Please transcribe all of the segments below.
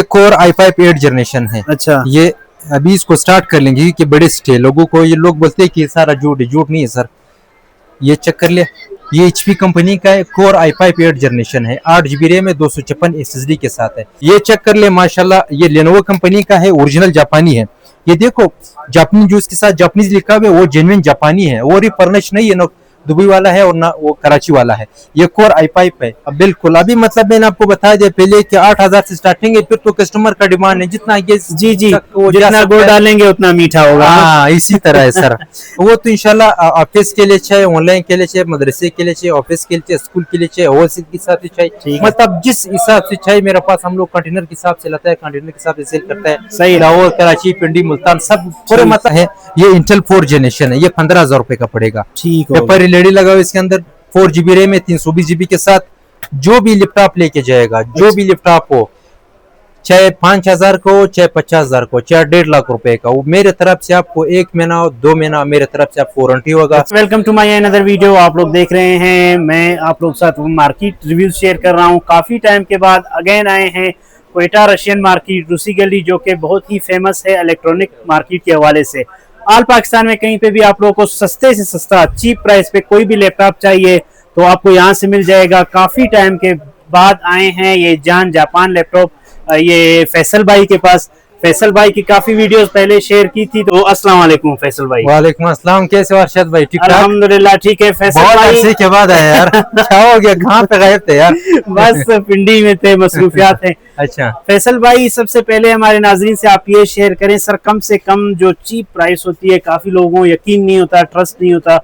Core i5 8 generation है। अच्छा, ये अभी इसको स्टार्ट कर लेंगे कि बड़े स्टे लोगों को, ये लोग बोलते हैं कि सारा झूठ है, झूठ नहीं है सर। ये चेक कर ले, ये HP कंपनी का है, कोर i5 8 जनरेशन है, 8 GB रैम है, 256 SSD के साथ है। ये चेक कर ले माशाल्लाह, ये लेनोवो कंपनी का है, ओरिजिनल जापानी है। ये देखो जापानी जो इसके साथ जापानीज लिखा हुआ है वो जेन्युइन जापानी है, और ये पर्निश नहीं है, ना दुबई वाला है और ना वो कराची वाला है। ये कोर i5 है। अब बिल्कुल अभी मतलब मैंने आपको बताया दिया पहले कि 8000 से स्टार्टिंग है, फिर तो कस्टमर का डिमांड है, जितना ये जी जी, जितना गुड़ डालेंगे उतना मीठा होगा। हाँ इसी तरह है सर। वो तो इंशाल्लाह ऑफिस के लिए चाहिए, ऑनलाइन के लिए चाहिए, मदरसे के लिए चाहिए, ऑफिस के लिए चाहिए, स्कूल के लिए चाहिए, होलसेल के हिसाब से चाहिए, मतलब जिस हिसाब से चाहिए मेरे पास। हम लोग कंटेनर के हिसाब से लाता है, कंटेनर के हिसाब से सेल करता है। सही, लाहौर, कराची, पिंडी, मुल्तान सब पूरे मतलब है। ये इंटेल 4 जनरेशन है, ये 15,000 रुपए का पड़ेगा। ठीक है, पेपर एलईडी लगा हुआ इसके अंदर, 4 GB रैम है, 320 GB के साथ। जो भी लैपटॉप लेके जाएगा, जो भी लैपटॉप हो, चाहे 5,000 को, चाहे 50,000 को, चाहे 1.5 लाख रुपए का, वो मेरे तरफ से आपको 1 महीना और 2 महीना मेरे तरफ से आपको वारंटी होगा। Welcome to my another video. आप लोग देख रहे हैं, मैं आप लोग साथ मार्केट रिव्यू शेयर कर रहा हूँ। काफी टाइम के बाद अगेन आए हैं क्वेटा रशियन मार्केट, रूसी गली, जो कि बहुत ही फेमस है इलेक्ट्रॉनिक मार्केट के हवाले से। ऑल पाकिस्तान में कहीं पे भी आप लोगों को सस्ते से सस्ता चीप प्राइस पे कोई भी लैपटॉप चाहिए तो आपको यहाँ से मिल जाएगा। काफी टाइम के बाद आए हैं ये जान जापान लैपटॉप, ये फैसल भाई के पास। फैसल भाई की काफी वीडियोस पहले शेयर की थी। तो अस्सलाम वालेकुम फैसल भाई। वालेकुम अस्सलाम, कैसे हो अरशद भाई? ठीक ठाक? अल्हम्दुलिल्लाह ठीक है। फैसल बहुत भाई अरसे के बाद आए यार। क्या हो गया, कहाँ पे गायब थे यार? बस पिंडी में थे, मसरूफियात थे। अच्छा फैसल भाई, सबसे पहले हमारे नाजरीन से आप ये शेयर करें सर, कम से कम जो चीप प्राइस होती है, काफी लोगों को यकीन नहीं होता, ट्रस्ट नहीं होता,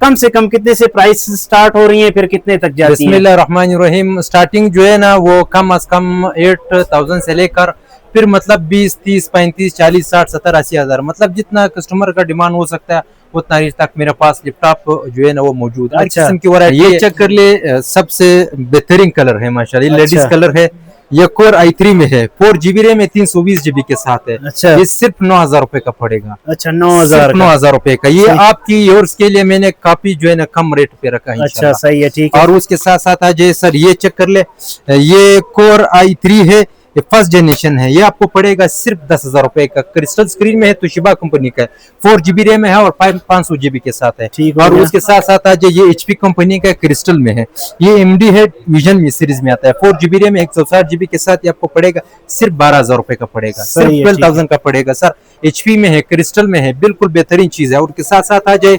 कम से कम कितने से प्राइस स्टार्ट हो रही है, फिर कितने तक जाती है? बिस्मिल्लाहिर्रहमानिर्रहीम। स्टार्टिंग जो है ना वो कम अज कम 8,000 से लेकर फिर मतलब 20, 30, 35, 40, 60, 70, 80,000, मतलब जितना कस्टमर का डिमांड हो सकता है उतना रेंज तक मेरे पास लैपटॉप जो है ना वो मौजूद है। अच्छा। किस्म की वैरायटी। ये चेक कर ले, सबसे बेहतरीन कलर है माशाल्लाह, लेडीज कलर है। ये कोर i3 में है, 4 GB रैम है, 320 GB के साथ है। अच्छा। ये सिर्फ 9,000 रुपए का पड़ेगा। अच्छा, 9,000 9,000 रुपए का। ये आपकी योर्स के लिए मैंने काफी जो है ना कम रेट पे रखा है। अच्छा सही है, ठीक है। और उसके साथ साथ आ जाए सर, ये चेक कर ले, ये कोर i3 है, ये फर्स्ट जनरेशन है। ये आपको पड़ेगा सिर्फ 10,000 रुपए का। क्रिस्टल स्क्रीन में है, तोशिबा कंपनी का है, 4 GB रैम है और 500 GB के साथ है। ठीक। और उसके साथ साथ आ जाए, ये HP कंपनी का क्रिस्टल में है, ये MD है, विजन में सीरीज में आता है, 4 GB रैम 160 GB के साथ। ये आपको पड़ेगा सिर्फ 12,000 रुपए का पड़ेगा, सिर्फ 12,000 का पड़ेगा सर। HP में है, क्रिस्टल में है, बिल्कुल बेहतरीन चीज है। और उसके साथ साथ आ जाए,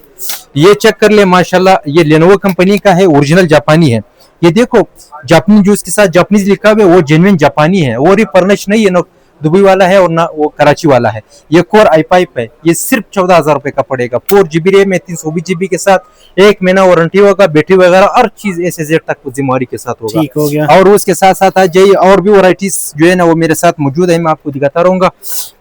ये चेक कर ले माशाल्लाह, ये लेनोवो कंपनी का है, ओरिजिनल जापानी है। ये देखो जापानी जो इसके साथ जापानीज लिखा हुआ है वो जेन्युइन जापानी है, और ये पर्निश नहीं है, ना दुबई वाला है और ना वो कराची वाला है। ये कोर i5 है, ये सिर्फ 14,000 रुपए का पड़ेगा। 4 GB रैम में 320 GB के साथ, 1 महीना वारंटी होगा, बैटरी वगैरह हर चीज A से Z तक जिम्मेवारी के साथ होगा। ठीक हो गया। और उसके साथ साथ आ जाइए, और भी वैरायटीज जो है ना वो मेरे साथ मौजूद है, मैं आपको दिखाता रहूंगा।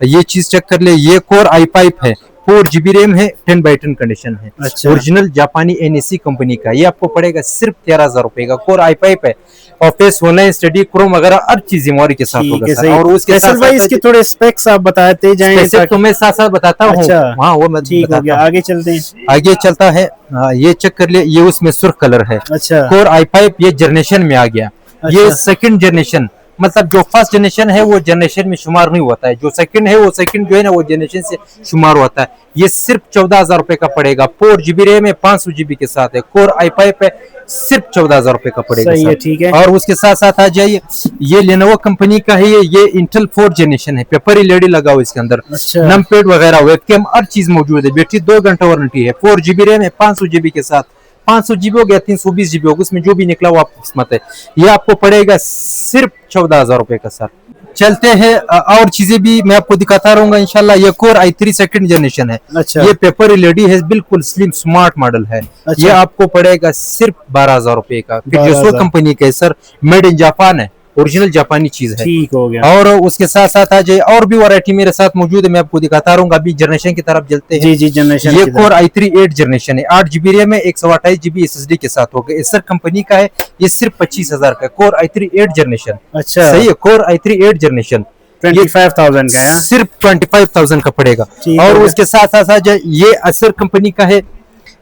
ये चीज चेक कर ले, ये कोर i5 है, 4 GB रैम है, 10/10 कंडीशन है। अच्छा। ओरिजिनल जापानी NEC कंपनी का। ये आपको पड़ेगा सिर्फ 13,000 रुपए का। कोर i5 है, ऑफिस, ऑनलाइन स्टडी, क्रोम वगैरह हर चीज जिम्मेवारी के साथ होगा सर। और उसके साथ भाई इसके थोड़े स्पेक्स आप बताते जाएं तो मैं साथ साथ बताता हूँ। अच्छा। हाँ वो मैं ठीक हो गया, आगे चलते हैं। आगे चलता है। ये चेक कर ले, ये उसमें सुर्ख कलर है। अच्छा। कोर i5 ये जनरेशन में आ गया। ये सेकंड जनरेशन, मतलब जो फर्स्ट जनरेशन है वो जनरेशन में शुमार नहीं होता है, जो सेकंड है वो सेकंड जो है ना वो जनरेशन से शुमार होता है। ये सिर्फ 14,000 रुपए का पड़ेगा। 4 GB रैम है, 500 GB के साथ है। कोर i5 है, सिर्फ 14,000 रुपए का पड़ेगा। सही है, ठीक है। और उसके साथ साथ आ जाइए, ये लेनोवो कंपनी का है, ये इंटेल 4 जनरेशन है, पेपर एलईडी लगा हुआ इसके अंदर। अच्छा। नमपैड वगैरह, वेबकैम हर चीज मौजूद है। बैटरी 2 घंटे वारंटी है। 4 GB रैम है, 500 GB के साथ। 500 GB हो गया, 320 GB होगा, उसमें जो भी निकला वो आपकी किस्मत है। ये आपको पड़ेगा सिर्फ 14,000 रुपए का सर। चलते हैं और चीजें भी मैं आपको दिखाता रहूंगा इंशाल्लाह। ये कोर i3 सेकंड जनरेशन है। अच्छा। ये पेपर एलईडी है, बिल्कुल स्लिम स्मार्ट मॉडल है। अच्छा। ये आपको पड़ेगा सिर्फ 12,000 रुपए का। जो कंपनी का है सर, मेड इन जापान है, ओरिजिनल जापानी चीज है। ठीक हो गया। और उसके साथ साथ आ जाए, और भी वैरायटी मेरे साथ मौजूद है, मैं आपको दिखाता रहूंगा। अभी जनरेशन की तरफ चलते हैं। जी जी, जनरेशन। ये कोर i3 8 जनरेशन है, 8 GB रैम है, 128 GB SSD के साथ होगा। एसर कंपनी का है, ये सिर्फ 25,000 का। Core i3 8 generation. अच्छा सही है, कोर i3 8 जनरेशन 25,000 का है, सिर्फ 25,000 का पड़ेगा। और उसके साथ साथ आ जाए, ये असर कंपनी का है,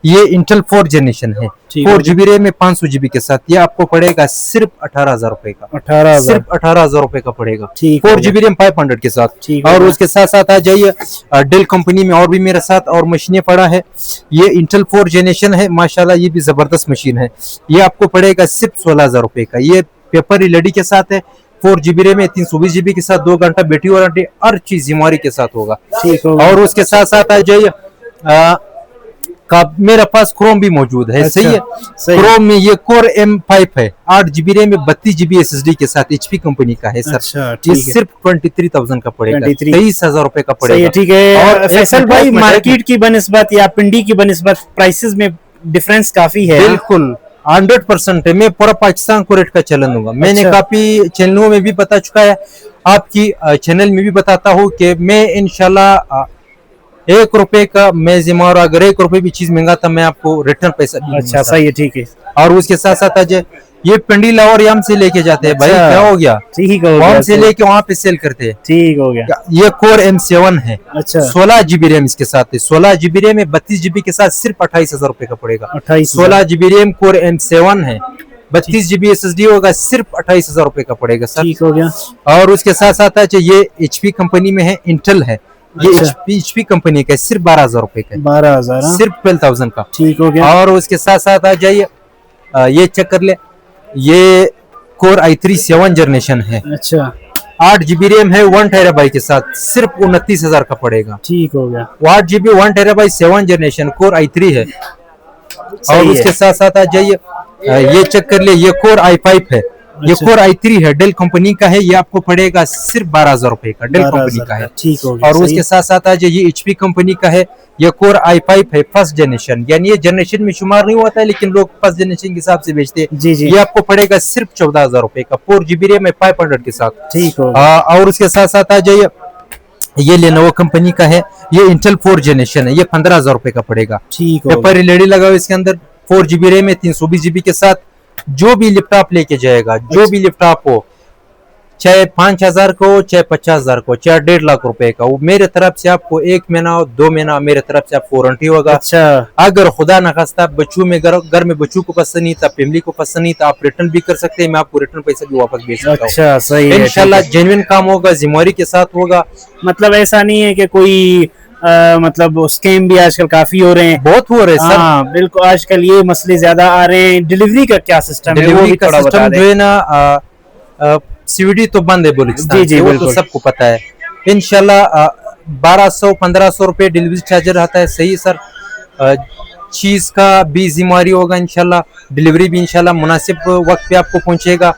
ये इंटेल 4 जनरेशन है, ठीक है। 4 GB रैम में 500 GB के साथ। ये आपको पड़ेगा सिर्फ 18,000 रुपए का, 18,000 सिर्फ 18,000 रुपए का पड़ेगा, ठीक 4 है। GB रैम 500 के साथ। ठीक है। और उसके साथ साथ आ जाइए डेल कंपनी में और भी मेरे साथ और मशीनें पड़ा है। ये इंटेल 4 जनरेशन है, माशाल्लाह ये भी जबरदस्त मशीन है। ये आपको पड़ेगा सिर्फ 16,000 रुपए का। ये पेपर एलईडी के साथ है, 4 GB रैम में 320 GB के साथ, 2 घंटा बैटरी वारंटी, हर चीज जिम्मेवारी के साथ होगा। ठीक होगा। और उसके साथ साथ आ जाइए मेरे पास क्रोम भी मौजूद है। अच्छा, सही है। सही है। क्रोम में ये कोर M5 है, 8 GB रैम में 32 GB SSD के साथ, HP कंपनी का है सर। अच्छा, ये ठीक है। सिर्फ 23,000 का पड़ेगा, 23,000 23,000 रुपए का सही है, पड़ेगा। ठीक है। और फैसल एक भाई, मिनट, मार्केट की बनिस्बत या पिंडी की बनिस्बत प्राइसेस में डिफरेंस काफी है। बिल्कुल 100% है। मैं पूरा पाकिस्तान को रेट का चलन दूंगा। मैंने अच्छा। काफी चैनलों में भी बता चुका है, आपकी चैनल में भी बताता हूँ कि मैं इंशाल्लाह 1 रुपए का मैं जिम्मेवार, अगर 1 रुपए भी चीज मंगाता मैं आपको रिटर्न पैसा भी अच्छा, सही है, ठीक है। और उसके साथ साथ आज ये पिंडी लाहौर यहाँ से लेके जाते हैं। भाई अच्छा, क्या हो गया, ठीक हो वहां गया, से लेके वहां पे सेल करते हैं। ठीक हो गया। ये कोर M7 है, अच्छा, 16 GB रैम इसके साथ है। 16 GB रैम में 32 GB के साथ सिर्फ 28,000 रुपए का पड़ेगा। 28,000 16 GB रैम कोर M7 है, 32 GB SSD होगा, सिर्फ 28,000 रुपए का पड़ेगा सर। ठीक हो गया। और उसके साथ साथ आज ये HP कंपनी में है, इंटेल है, ये अच्छा। HP कंपनी का है, सिर्फ 12,000 रुपए का है, 12,000 सिर्फ 12,000 का। ठीक हो गया। और उसके साथ साथ आ जाइए ये चेक कर ले, ये कोर i3 7 जनरेशन है, अच्छा, 8 GB रैम है, 1 TB के साथ, सिर्फ 29,000 का पड़ेगा। ठीक हो गया। 8 GB 1 TB 7 generation core i3 है। और सही है। उसके साथ साथ आ जाइए ये चेक कर ले, ये कोर i5 है, ये अच्छा। कोर i3 है, डेल कंपनी का है। ये आपको पड़ेगा सिर्फ 12,000 रुपए का, डेल 12,000 कंपनी का है। ठीक हो गया। और सही उसके है। साथ साथ आ जाइए ये HP कंपनी का है, ये कोर i5 है, फर्स्ट जनरेशन, यानी ये जनरेशन में शुमार नहीं होता है, लेकिन लोग फर्स्ट जनरेशन के हिसाब से बेचते हैं। जी, जी। ये आपको पड़ेगा सिर्फ 14,000 रुपए का, 4 GB रैम है, 500 के साथ। ठीक हो गया। और उसके साथ साथ आ जाइए ये लेनोवो कंपनी का है, ये इंटेल 4 जनरेशन है, ये 15,000 रुपए का पड़ेगा। ठीक हो गया। पेपर एलईडी लगा हुआ इसके अंदर, 4 GB रैम में 320 GB के साथ। जो भी लैपटॉप लेके जाएगा, जो भी लैपटॉप हो, चाहे 5,000 को, चाहे 50,000 को, चाहे 1.5 लाख रुपए का, वो मेरे तरफ से आपको 1 महीना 2 महीना मेरे तरफ से आपको वारंटी होगा। अच्छा, अगर खुदा न खास्ता बच्चों में घर में बच्चों को पसंद नहीं था, फैमिली को पसंद नहीं था, आप रिटर्न भी कर सकते हैं, मैं आपको रिटर्न पैसा भी वापस भेज सकता हूँ। अच्छा, सही है। इंशाल्लाह ठीक जेन्युइन काम होगा, जिम्मेवारी के साथ होगा। है। मतलब ऐसा नहीं है कि कोई मतलब स्कैम भी आजकल काफी हो रहे हैं। बहुत हो रहे हैं सर। हाँ, बिल्कुल, आजकल ये मसले ज्यादा आ रहे हैं। डिलीवरी का क्या सिस्टम है, वो डिलीवरी भी का थोड़ा बता सिस्टम जो दें। है ना, सीवीडी तो बंद है बलूचिस्तान जी, जी, से, वो तो बिल्कुल। सबको पता है। इंशाल्लाह 1,200-1,500 रुपए डिलीवरी चार्जर आता है। सही सर, चीज का भी जिम्मेवारी होगा इंशाल्लाह, डिलीवरी भी इंशाल्लाह मुनासिब वक्त पे आपको पहुंचेगा।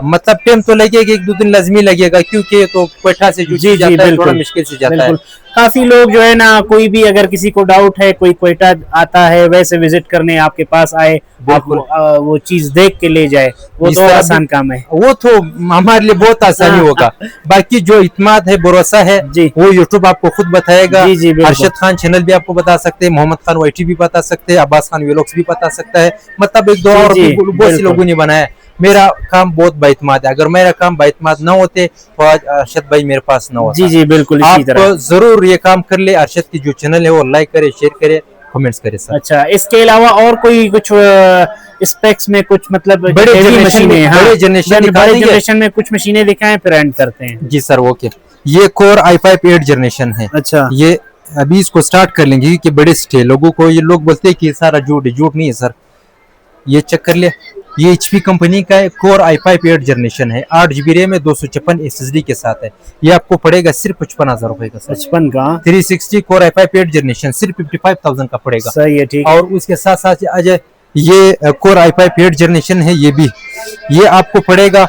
मतलब टाइम तो लगेगा, 1-2 दिन लाजमी लगेगा, क्योंकि ये तो कोयटा से जो जी, चीज जी, आता है बिल्कुल। थोड़ा मुश्किल से जाता है। बिल्कुल। काफी लोग जो है ना, कोई भी अगर किसी को डाउट है, कोई क्वेटा आता है वैसे विजिट करने आपके पास आए, आप बिल्कुल। वो चीज देख के ले जाए, वो इस तो तरह आसान भी- काम है। वो तो हमारे लिए बहुत आसानी हाँ। होगा। बाकी जो इत्माद है, भरोसा है, जी। वो यूट्यूब आपको खुद बताएगा। जी, जी, बिल्कुल। अरशद खान चैनल भी आपको बता सकते हैं, मोहम्मद खान वाईटी भी बता सकते हैं, अब्बास खान व्लॉग्स भी बता सकता है। मतलब एक दो जी, और जी, भी बहुत से बिल्कुल। लोगों ने बनाया है। मेरा काम बहुत बाइतमाद है, अगर मेरा काम बाइतमाद ना होते तो आज अरशद भाई मेरे पास ना होता। जी, जी, बिल्कुल, इसी आप तरह। जरूर ये काम कर ले, अरशद की जो चैनल है वो लाइक करे, शेयर करे, कमेंट्स करे सर। अच्छा, इसके अलावा और कोई कुछ स्पेक्स में कुछ मतलब बड़े heavy generation मशीनें, में- हाँ, बड़े generation दिखा बड़े देंगे। जनरेशन में कुछ मशीनें दिखाएं, फिर एंड करते हैं। जी सर, ओके। ये कोर i5 8 जनरेशन है। अच्छा, ये अभी इसको स्टार्ट कर लेंगे क्योंकि बड़े स्टे लोगों को, ये लोग बोलते हैं कि ये सारा झूठ है, झूठ नहीं है सर। ये चेक कर ले, ये HP कंपनी का है, कोर i5 8 जनरेशन है, 8 GB रैम है, 256 SSD के साथ है। ये आपको पड़ेगा सिर्फ 55,000 रुपए का सर। 55 का। 360 कोर i5 8 जनरेशन सिर्फ 55,000 का पड़ेगा। सही है, ठीक है। और उसके साथ साथ आज ये कोर i5 8 जनरेशन है, ये आपको पड़ेगा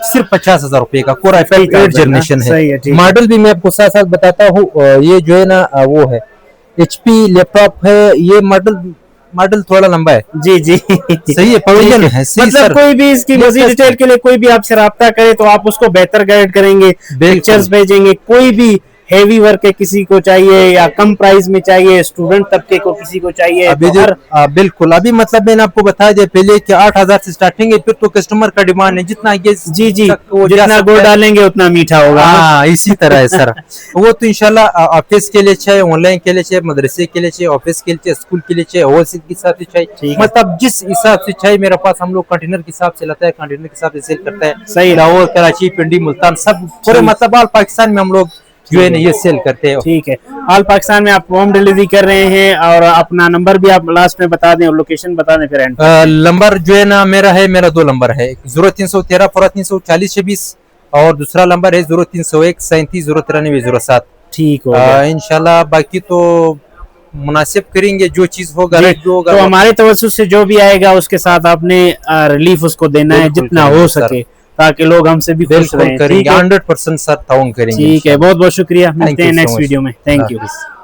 सिर्फ 50,000 रुपए का। कोर i5 8 जनरेशन सही है, है। ठीक है। मॉडल भी मैं आपको साथ साथ बताता हूँ। ये जो है ना वो है HP लैपटॉप है। ये मॉडल थोड़ा लंबा है। जी, जी, सही है, पवेलियन है। सही मतलब सर, कोई भी इसकी मजीद Latest डिटेल के लिए कोई भी आपसे राब्ता करे तो आप उसको बेहतर गाइड करेंगे, पिक्चर्स भेजेंगे, कोई भी हेवी वर्क है किसी को चाहिए या कम प्राइस में चाहिए, स्टूडेंट तबके को किसी को चाहिए, अभी तो हर बिल्कुल अभी मतलब मैंने आपको बताया दिया पहले कि 8,000 से स्टार्टिंग है, फिर तो कस्टमर का डिमांड है जितना ये जी जी वो जा जितना सकता गुड़ है। डालेंगे उतना मीठा होगा। हाँ इसी तरह है सर। वो तो इंशाल्लाह ऑफिस के लिए चाहिए, ऑनलाइन के लिए चाहिए, मदरसे के लिए चाहिए, ऑफिस के लिए चाहिए, स्कूल के लिए चाहिए, होलसेल के हिसाब से ठीक चाहिए, है। मतलब जिस हिसाब से चाहिए मेरे पास। हम लोग कंटेनर के हिसाब से लाता है, कंटेनर के हिसाब से सेल करता है। सही है। लाहौर, कराची, पिंडी, मुल्तान सब पूरे ठीक। मतलब ऑल पाकिस्तान में हम लोग जो है ना ये सेल करते हैं। ठीक है, ऑल पाकिस्तान में आप होम डिलीवरी कर रहे हैं, और अपना नंबर भी आप लास्ट में बता दें और लोकेशन बता दें फिर एंड। नंबर जो है ना मेरा 2 नंबर है, 0313 340 26 और दूसरा नंबर है 0301 37 093 07। ठीक हो गया। इंशाल्लाह बाकी तो मुनासिब करेंगे, जो चीज होगा जी, रेट जो होगा तो हमारे तवज्जुह से जो भी आएगा उसके साथ आपने रिलीफ उसको देना है बिल्कुल जितना करेंगे हो सर। सके, ताकि लोग हमसे भी खुश बिल्कुल रहें। ठीक करेंगे, है, 100% सर ताउन करेंगे। ठीक है, बहुत बहुत शुक्रिया, मिलते हैं you so next much. Video में। Thank you. हाफिज।